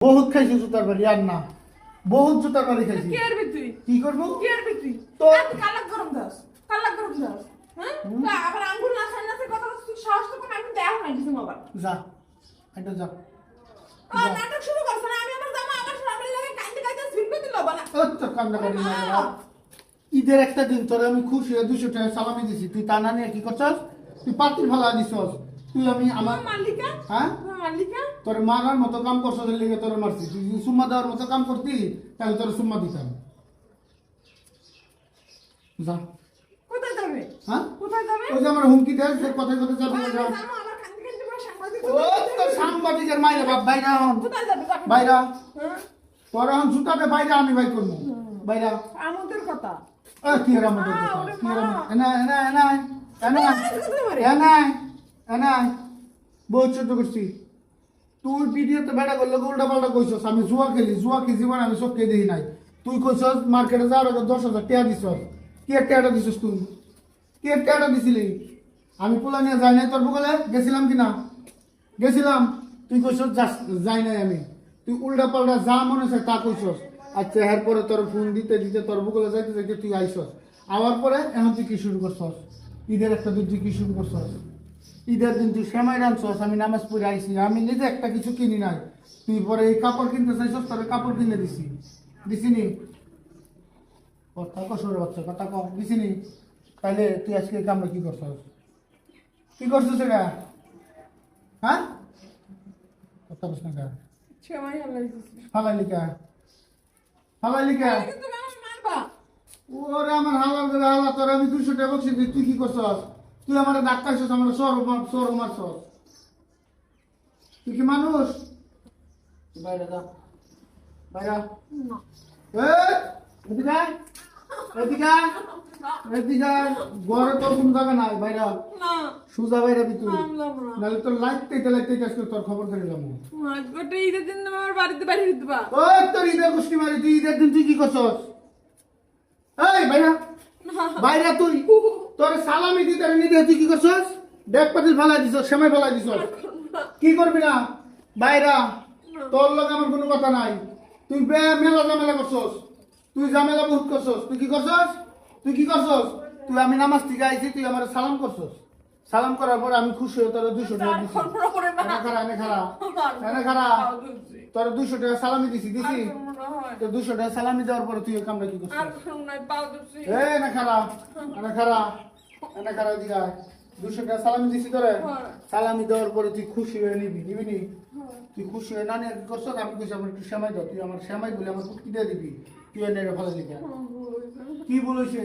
বহুত খাইছি জুতার বাড়ি আর না বহুত জুতার বাড়ি খাইছি কি করবি তুই কি করবো কি করবি তুই তো কালাক গরম দাস হ্যাঁ তা আবার আঙ্গুল না খাই না তুই কথা তুই সাহস তো কোন আমি দেখ নাই কিছু বাবা যা এটা যা নাটক শুরু করছ না আমি আমার জামা আমার সামনে লাগে কাঁদতে কাঁদতে ঝুলবে দিল বানা তো কান্না করি না ঈদের একটা দিন তোরে আমি খুশি হয়ে 200 টাকা সালামি দিছি তুই তা না নিয়ে কি করছস তুই পাতিল ফালা দিছস তুই আমি আমার মালিকা হ্যাঁ মালিকা তোর মারার মতো কাম করছস এর লিগে তোর মারছি তুই যদি সুম্মা দেওয়ার মতো কাম করতি তাহলে তোর সুম্মা দিতাম যা কোথায় যাবে হ্যাঁ কোথায় যাবে ওই যে আমার হুমকি দেয় সে কথায় কথায় যাবে না যা জামা আমার কাঁদতে কাঁদতে পুরো সাংবাদিক ও তো সাংবাদিকের মাইরে বাপ বাইরা হন কোথায় যাবে বাইরা হ্যাঁ তোর এখন জুতাতে বাইরে আমি বাই করবো বাইরা আমাদের কথা কি এর আমাদের কথা কি এর এনা এনা এনা এনা এনা এনা বহুত ছোট করছি তুই ভিডিওতে বেড়া করলে উল্টা পাল্টা কইছস আমি জুয়া খেলি জুয়া কি জীবন আমি চোখে দেখি নাই তুই কইছস মার্কেটে যাওয়ার আগে 10,000 টাকা দিছস কি টাকাটা দিছস তুই কি টাকাটা দিছিলি আমি পোলা নিয়ে যাই নাই তোর বগলে গেছিলাম কি না গেছিলাম তুই কইছস যাই নাই আমি তুই উল্টা পাল্টা যা মনে হয় তা কইছস আচ্ছা এরপরে তোর ফোন দিতে দিতে তোর বগলে যাইতে যাইতে তুই আইছস আওয়ার পরে এখন তুই কি শুরু করছস ঈদের একটা দিন তুই কি শুরু করছস ঈদের দিন তুই সেমাই রানছস আমি নামাজ পড়ে আইছি আমি নিজে একটা কিছু কিনি নাই তুই পরে এই কাপড় কিনতে চাইছস তোর কাপড় কিনে দিছি দিছিনি কথা কসুর বাচ্চা কথা কম দিছিনি তাহলে তুই আজকে কামড়ে কি করছস কি করছস এটা হ্যাঁ কথা বলছ না সেমাই আল্লাহ দিছে হালালিকা হালালিকা কিন্তু মানুষ মারবা ওরে আমার হালাল করে হালা তোর আমি 200 টাকা বকছি তুই কি করছস তুই আমার ডাক্তারছস আমার সর মারছস তুই কি মানুষ বাইরে যা বাইরে না এদিকে এদিকে এদিকে ঘরে তোর কোন জায়গা নাই বাইরে না সুজা বাইরে তুই নামলাম না নাহলে তোর লাইতে আজকে তোর খবর করে যাবো আজকে ঈদের দিন আমার বাড়িতে বাড়ি দিবা ওই তোর ঈদের গোষ্ঠী মারি তুই ঈদের দিন তুই কি করছস এই বাইরা বাইরা তুই তোর সালামি দিতে নিতে তুই কি করছস ব্যাগ পাতিল ফালাই দিছস সেমাই ফালাই দিছস কি করবি না বাইরা তোর লগে আমার কোনো কথা নাই তুই মেলা ঝামেলা করছস তুই ঝামেলা বহুত করছস তুই কি করছস তুই আমি নামাজ থেকে আইছি তুই আমার সালাম করছস সালাম করার পর আমি খুশি হয়ে তোর 200 টাকা দিছি এনে খারা তোর 200 টাকা সালামি দিছি তো 200 টাকা সালামি দেওয়ার পরে তুই এই কামটা কি করছিস না খারা দিগা 200 টাকা সালামি দিছি তোরে সালামি দেওয়ার পরে তুই খুশি হয়ে নিবি নি তুই খুশি হয়ে না নিয়ে কি করছিস আমি কইছি আমার একটু সেমাই দাও তুই আমার সেমাই বলে আমার কুটকি দিয়ে দিবি তুই এনে ভালো লিখা কি বলেছে